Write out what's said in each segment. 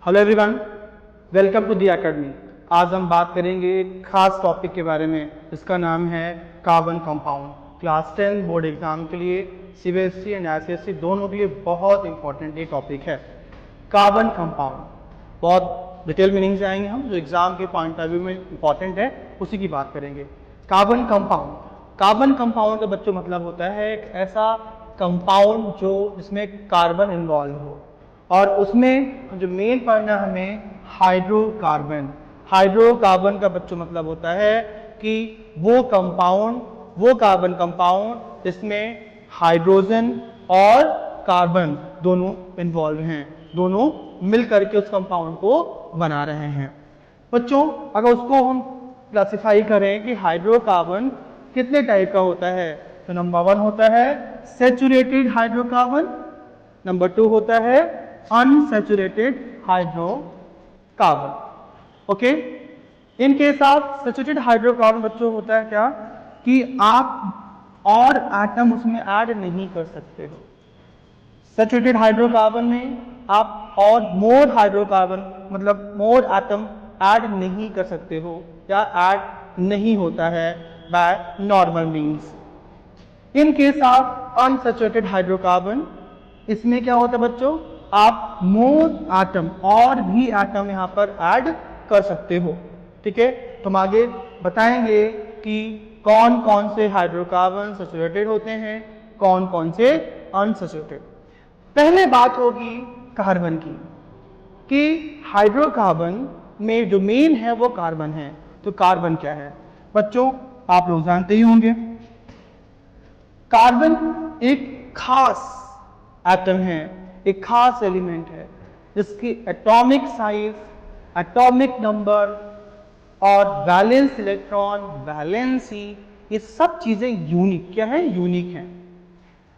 Hello everyone, welcome to the academy. आज हम बात करेंगे एक खास टॉपिक के बारे में, जिसका नाम है carbon compound. Class 10 board exam के लिए सीबीएसई एंड आईसीएसई दोनों के लिए बहुत इंपॉर्टेंट ये टॉपिक है, कार्बन कंपाउंड। बहुत डिटेल मीनिंग से आएंगे हम, जो एग्जाम के पॉइंट ऑफ व्यू में इंपॉर्टेंट है उसी की बात करेंगे। कार्बन कंपाउंड का बच्चों मतलब होता है एक ऐसा कंपाउंड जो जिसमें कार्बन इन्वॉल्व हो, और उसमें जो मेन पढ़ना हमें हाइड्रोकार्बन का बच्चों मतलब होता है कि वो कार्बन कंपाउंड जिसमें हाइड्रोजन और कार्बन दोनों इन्वॉल्व हैं, दोनों मिल करके उस कंपाउंड को बना रहे हैं। बच्चों, अगर उसको हम क्लासिफाई करें कि हाइड्रोकार्बन कितने टाइप का होता है, तो नंबर 1 होता है सैचुरेटेड हाइड्रोकार्बन, नंबर 2 होता है unsaturated hydrocarbon. Okay, in case of saturated hydrocarbon बच्चों होता है क्या कि आप और एटम उसमें ऐड नहीं कर सकते हो। सैचुरेटेड हाइड्रोकार्बन में आप और मोर हाइड्रोकार्बन मतलब मोर एटम ऐड नहीं कर सकते हो, या ऐड नहीं होता है by normal means. In case of unsaturated hydrocarbon, इसमें क्या होता है बच्चों, आप मोर एटम और भी एटम यहाँ पर ऐड कर सकते हो। ठीक है, तो हम आगे बताएंगे कि कौन कौन से हाइड्रोकार्बन सैचुरेटेड होते हैं, कौन कौन से अनसैचुरेटेड। पहले बात होगी कार्बन की, कि हाइड्रोकार्बन में जो मेन है वो कार्बन है। तो कार्बन क्या है बच्चों, आप लोग जानते ही होंगे, कार्बन एक खास एटम है, एक खास एलिमेंट है जिसकी एटॉमिक साइज, एटॉमिक नंबर और वैलेंस इलेक्ट्रॉन, वैलेंसी, ये सब चीजें यूनिक क्या है, यूनिक है।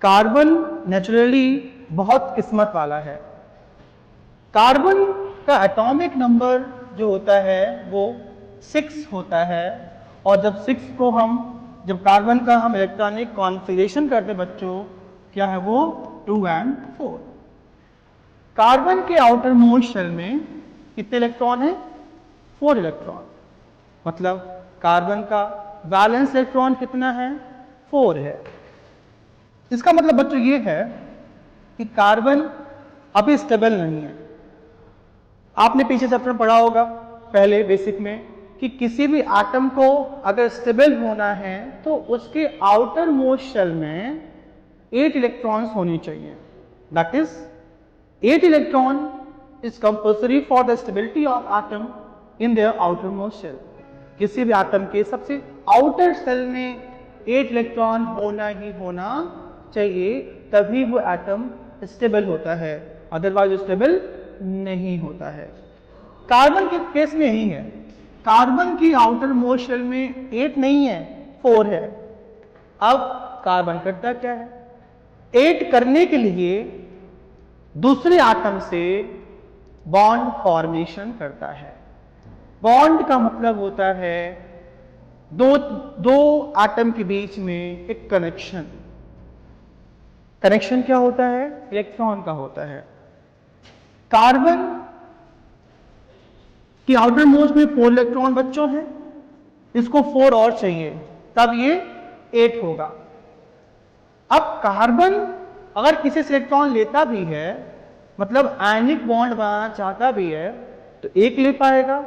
कार्बन नेचुरली बहुत किस्मत वाला है। कार्बन का एटॉमिक नंबर जो होता है वो 6 होता है, और जब कार्बन का हम इलेक्ट्रॉनिक कॉन्फ़िगरेशन करते बच्चों, क्या है वो 2 and 4। कार्बन के आउटर मोस्ट शेल में कितने इलेक्ट्रॉन है, 4 इलेक्ट्रॉन। मतलब कार्बन का वैलेंस इलेक्ट्रॉन कितना है, 4 है। इसका मतलब बच्चों ये है कि कार्बन अभी स्टेबल नहीं है। आपने पीछे चैप्टर में पढ़ा होगा पहले बेसिक में कि किसी भी एटम को अगर स्टेबल होना है तो उसके आउटर मोस्ट शेल में 8 इलेक्ट्रॉन्स होने चाहिए। That is 8 electron is compulsory for the stability of atom in their outermost shell. किसी भी एटम के सबसे आउटर शेल में 8 इलेक्ट्रॉन होना ही होना चाहिए, तभी वो एटम स्टेबल होता है, अदरवाइज स्टेबल नहीं होता है। कार्बन के केस में यही है, कार्बन की आउटर मोस्ट शेल में 8 नहीं है, 4 है। अब कार्बन करता क्या है, 8 करने के लिए दूसरे एटम से बॉन्ड फॉर्मेशन करता है। बॉन्ड का मतलब होता है दो एटम के बीच में एक कनेक्शन। कनेक्शन क्या होता है, इलेक्ट्रॉन का होता है। कार्बन की आउटर मोस्ट में 4 इलेक्ट्रॉन बच्चों हैं, इसको 4 और चाहिए, तब ये 8 होगा। अब कार्बन अगर किसी से इलेक्ट्रॉन लेता भी है, मतलब आयनिक बॉन्ड बनाना चाहता भी है, तो 1 ले पाएगा,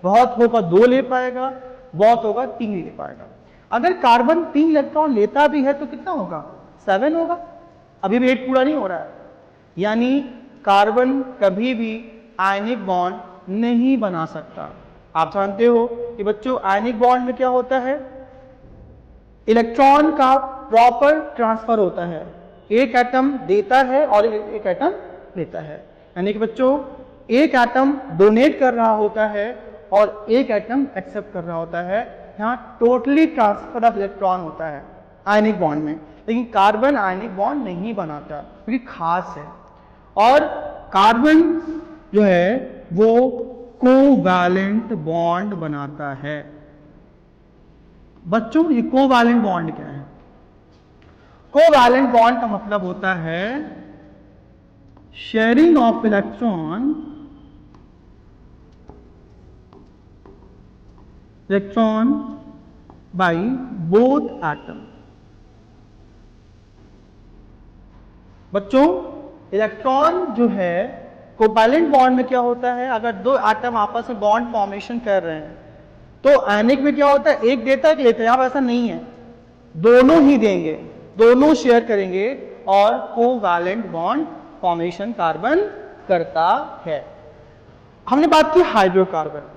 बहुत होगा 2 ले पाएगा, बहुत होगा 3 ले पाएगा। अगर कार्बन 3 इलेक्ट्रॉन लेता भी है तो कितना होगा, 7 होगा। अभी भी 8 पूरा नहीं हो रहा है, यानी कार्बन कभी भी आयनिक बॉन्ड नहीं बना सकता। आप जानते हो कि बच्चों आयनिक बॉन्ड में क्या होता है, इलेक्ट्रॉन का प्रॉपर ट्रांसफर होता है, एक एटम देता है और एक एटम लेता है। यानी कि बच्चों एक एटम डोनेट कर रहा होता है और एक एटम एक्सेप्ट कर रहा होता है। यहाँ टोटली ट्रांसफर ऑफ इलेक्ट्रॉन होता है आयनिक बॉन्ड में, लेकिन कार्बन आयनिक बॉन्ड नहीं बनाता क्योंकि खास है। और कार्बन जो है वो कोवैलेंट बॉन्ड बनाता है। बच्चों ये कोवैलेंट बॉन्ड क्या है, कोवैलेंट बॉन्ड का मतलब होता है sharing of electron electron by both atom. बच्चों इलेक्ट्रॉन जो है कोवैलेंट बॉन्ड में क्या होता है, अगर दो एटम आपस में बॉन्ड फॉर्मेशन कर रहे हैं तो आयनिक में क्या होता है, एक देता है एक लेता है। यहां पर ऐसा नहीं है, दोनों ही देंगे, दोनों शेयर करेंगे और कोवैलेंट बॉन्ड फॉर्मेशन कार्बन करता है। हमने बात की हाइड्रोकार्बन।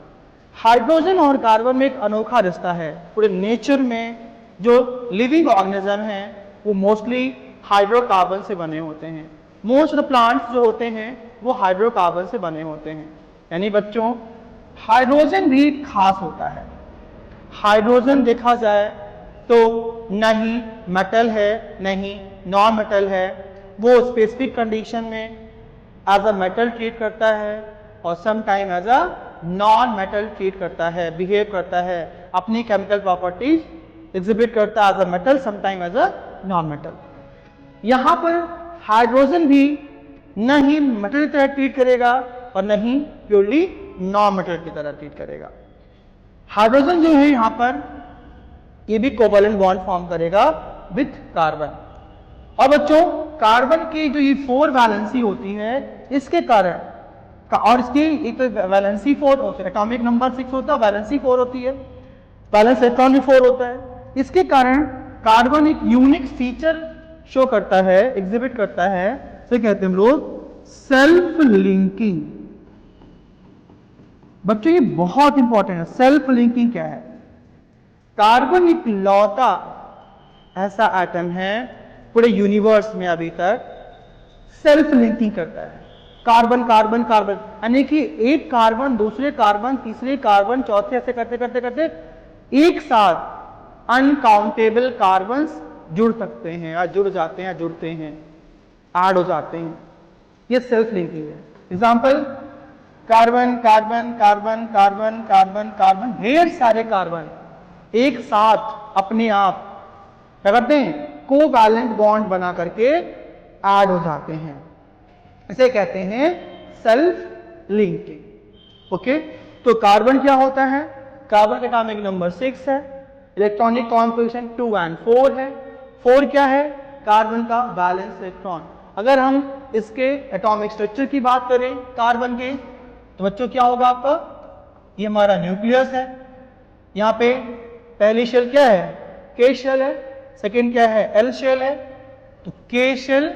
हाइड्रोजन और कार्बन में एक अनोखा रिश्ता है। पूरे नेचर में जो लिविंग ऑर्गेनिज्म है वो मोस्टली हाइड्रोकार्बन से बने होते हैं। मोस्ट ऑफ द प्लांट्स जो होते हैं वो हाइड्रोकार्बन से बने होते हैं। यानी बच्चों हाइड्रोजन भी खास होता है। हाइड्रोजन देखा जाए तो न ही मेटल है न ही नॉन मेटल है, वो स्पेसिफिक कंडीशन में एज अ मेटल ट्रीट करता है और some time as a non metal treat करता है, बिहेव करता है, अपनी केमिकल प्रॉपर्टीज एग्जिबिट करता है as a metal, some time as a non metal. यहां पर हाइड्रोजन भी न ही मेटल की तरह ट्रीट करेगा और न ही प्योरली नॉन मेटल की तरह ट्रीट करेगा। हाइड्रोजन जो है यहां पर ये भी कोवैलेंट बॉन्ड फॉर्म करेगा विथ कार्बन। और बच्चों कार्बन की जो ये 4 वैलेंसी होती है इसके कारण और इसकी एक तो वैलेंसी 4 होती है, एटॉमिक नंबर 6 होता है, वैलेंसी 4 होती है, वैलेंस इलेक्ट्रॉन भी 4 होता है। इसके कारण कार्बन एक यूनिक फीचर शो करता है, एग्जिबिट करता है, तो कहते हैं हम लोग सेल्फ लिंकिंग। बच्चों ये बहुत इंपॉर्टेंट है। सेल्फ लिंकिंग क्या है? कार्बन एक लौता ऐसा एटम है पूरे यूनिवर्स में अभी तक सेल्फ लिंकिंग करता है। कार्बन कार्बन कार्बन यानी कि एक कार्बन दूसरे कार्बन तीसरे कार्बन चौथे, ऐसे करते करते करते एक साथ अनकाउंटेबल कार्बन्स जुड़ सकते हैं या जुड़ जाते हैं, जुड़ते हैं, ऐड हो जाते हैं। ये सेल्फ लिंकिंग है। Example carbon carbon carbon carbon carbon carbon, ढेर सारे कार्बन एक साथ अपने आप क्या करते हैं, कोवैलेंट बॉन्ड बना करके ऐड हो जाते हैं। इसे कहते हैं सेल्फ लिंकिंग। ओके, तो कार्बन क्या होता है? कार्बन का एटॉमिक नंबर 6 है, इलेक्ट्रॉनिक कॉन्फिगरेशन 2 और 4 है। 4 क्या है? कार्बन का बैलेंस इलेक्ट्रॉन। अगर हम इसके एटॉमिक स्ट्रक्चर की बात करें कार्बन के, तो बच्चों क्या होगा आपका? ये हमारा न्यूक्लियस है। यहाँ पे पहली शेल क्या है? के शेल है। सेकेंड क्या है? एल शेल है। तो के शेल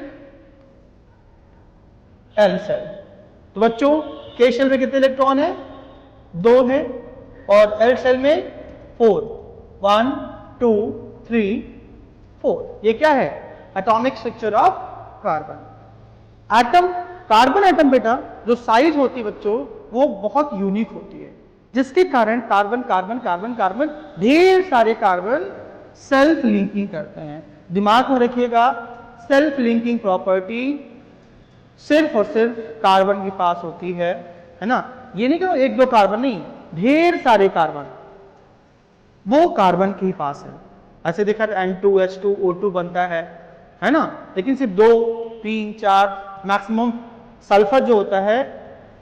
एल शेल। तो बच्चों के शेल में कितने इलेक्ट्रॉन है? 2 है। और एल शेल में 4, 1 2 3 4। ये क्या है? Atomic structure of carbon. Atom, carbon atom बेटा जो साइज होती है बच्चों वो बहुत यूनिक होती है, जिसके कारण कार्बन कार्बन कार्बन कार्बन ढेर सारे कार्बन सेल्फ लिंकिंग करते हैं। दिमाग में रखिएगा सेल्फ लिंकिंग प्रॉपर्टी सिर्फ और सिर्फ कार्बन के पास होती है ना। ये नहीं कि एक दो कार्बन नहीं, ढेर सारे कार्बन वो कार्बन के ही पास है। ऐसे देखा N2H2O2 बनता है ना, लेकिन सिर्फ 2 3 4 मैक्सिमम सल्फर जो होता है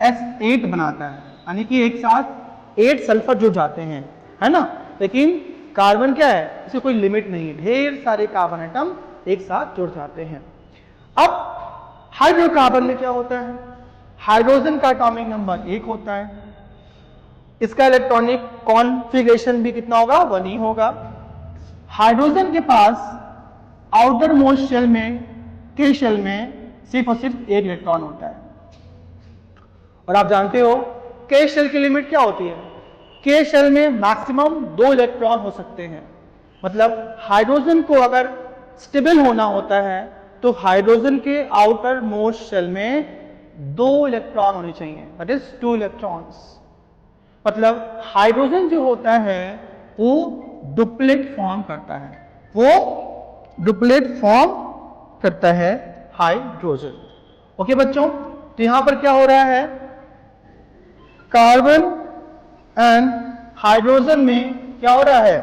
S8 बनाता है, यानी कि एक साथ 8 सल्फर जुड़ जाते हैं, है ना। लेकिन कार्बन क्या है, इसे कोई लिमिट नहीं है, ढेर सारे कार्बन एटम एक साथ जुड़ जाते हैं। अब हाइड्रोकार्बन में क्या होता है? हाइड्रोजन का एटॉमिक नंबर 1 होता है, इसका इलेक्ट्रॉनिक कॉन्फ़िगरेशन भी कितना होगा? 1 ही होगा। हाइड्रोजन के पास आउटर मोस्ट शेल में, के शेल में सिर्फ और सिर्फ 1 इलेक्ट्रॉन होता है। और आप जानते हो के शेल की लिमिट क्या होती है? के शेल में मैक्सिमम 2 इलेक्ट्रॉन हो सकते हैं। मतलब हाइड्रोजन को अगर स्टेबल होना होता है तो हाइड्रोजन के आउटर मोस्ट शेल में 2 इलेक्ट्रॉन होने चाहिए, दैट इज 2 इलेक्ट्रॉन्स। मतलब हाइड्रोजन जो होता है वो डुप्लेट फॉर्म करता है, वो डुप्लेट फॉर्म करता है हाइड्रोजन। ओके बच्चों, तो यहां पर क्या हो रहा है? कार्बन एंड हाइड्रोजन में क्या हो रहा है?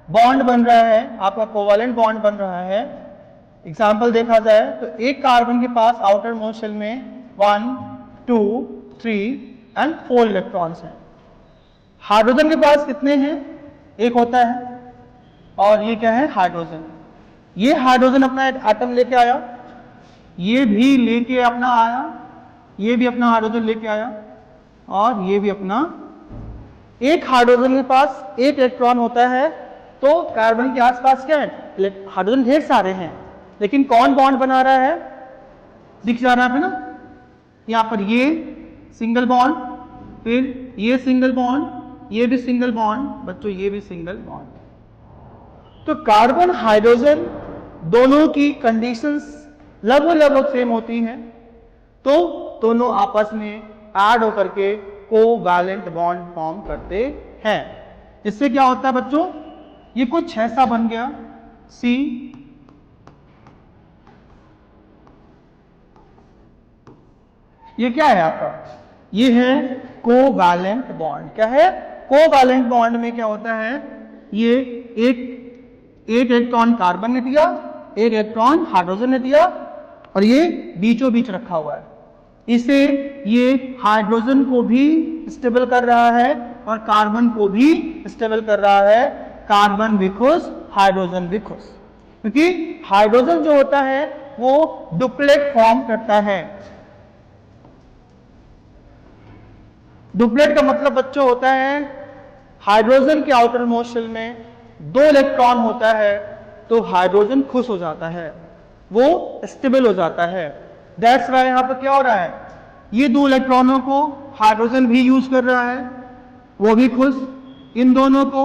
बॉन्ड बन रहा है, आपका कोवैलेंट बॉन्ड बन रहा है। एग्जाम्पल देखा जाए तो एक कार्बन के पास आउटर मोस्ट शेल में 1 2 3 एंड 4 इलेक्ट्रॉन्स हैं। हाइड्रोजन के पास कितने हैं? एक होता है, और ये क्या है? हाइड्रोजन। ये हाइड्रोजन अपना एटम लेके आया, ये भी लेके अपना आया, ये भी अपना हाइड्रोजन लेके आया, और ये भी अपना। एक हाइड्रोजन के पास एक इलेक्ट्रॉन होता है, तो कार्बन के आसपास क्या है? हाइड्रोजन ढेर सारे हैं, लेकिन कौन बॉन्ड बना रहा है? दिख जा रहा है ना, यहाँ पर ये सिंगल बॉन्ड, फिर ये सिंगल बॉन्ड, ये भी सिंगल बॉन्ड, बच्चों ये भी सिंगल बॉन्ड। तो कार्बन हाइड्रोजन दोनों की कंडीशंस लगभग सेम होती हैं, तो दोनों आपस में ऐड होकर के कोवैलेंट बॉन्ड फॉर्म करते हैं। इससे क्या होता है बच्चों? ये कुछ ऐसा बन गया, C, ये क्या है आपका? ये है कोवैलेंट बॉन्ड। क्या है? कोवैलेंट बॉन्ड में क्या होता है? ये एक इलेक्ट्रॉन कार्बन ने दिया, एक इलेक्ट्रॉन हाइड्रोजन ने दिया, और ये बीचों बीच रखा हुआ है। इसे ये हाइड्रोजन को भी स्टेबल कर रहा है और कार्बन को भी स्टेबल कर रहा है। कार्बन भी खुश, हाइड्रोजन भी खुश, क्योंकि हाइड्रोजन जो होता है वो डुप्लेट फॉर्म करता है। डुप्लेट का मतलब बच्चों होता है हाइड्रोजन के आउटर मोस्ट शेल में 2 इलेक्ट्रॉन होता है, तो हाइड्रोजन खुश हो जाता है, वो स्टेबल हो जाता है। दैट्स वाई यहां पर क्या हो रहा है? ये 2 इलेक्ट्रॉनों को हाइड्रोजन भी यूज कर रहा है, वो भी खुश। इन दोनों को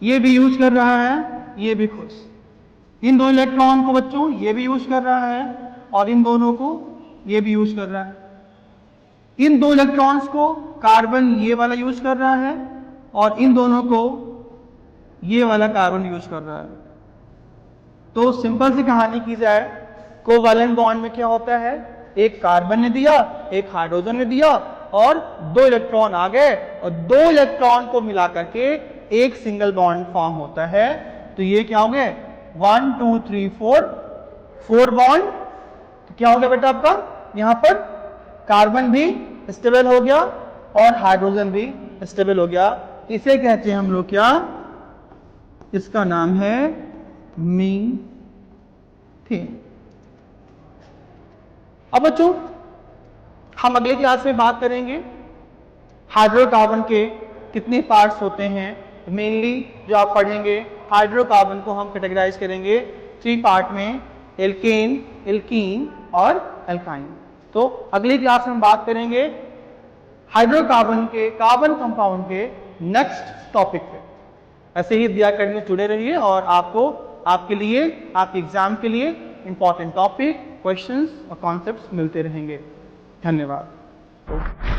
ये भी यूज कर रहा है, ये भी खुश। इन 2 इलेक्ट्रॉन को बच्चों ये भी यूज कर रहा है, और इन दोनों को ये भी यूज कर रहा है। इन 2 इलेक्ट्रॉन्स को कार्बन ये वाला यूज कर रहा है, और इन दोनों को ये वाला कार्बन यूज कर रहा है। तो सिंपल सी कहानी की जाए, कोवैलेंट बॉन्ड में क्या होता है? एक कार्बन ने दिया, एक हाइड्रोजन ने दिया, और 2 इलेक्ट्रॉन आ गए, और 2 इलेक्ट्रॉन को मिला करके एक सिंगल बॉन्ड फॉर्म होता है। तो ये क्या हो गए? 1 2 3 4 बॉन्ड। तो क्या हो गया बेटा आपका? यहां पर कार्बन भी स्टेबल हो गया और हाइड्रोजन भी स्टेबल हो गया। इसे कहते हैं हम लोग क्या? इसका नाम है मीथेन। अब बच्चों हम अगले क्लास में बात करेंगे हाइड्रोकार्बन के कितने पार्ट्स होते हैं। मेनली जो आप पढ़ेंगे, हाइड्रोकार्बन को हम कैटेगराइज करेंगे 3 पार्ट में, एल्केन, एल्कीन और एल्काइन। तो अगली क्लास में बात करेंगे हाइड्रोकार्बन के कार्बन कंपाउंड के नेक्स्ट टॉपिक पे। ऐसे ही दिया करने जुड़े रहिए, और आपको आपके लिए, आपके एग्जाम के लिए इंपॉर्टेंट टॉपिक, क्वेश्चंस और कॉन्सेप्ट्स मिलते रहेंगे। धन्यवाद।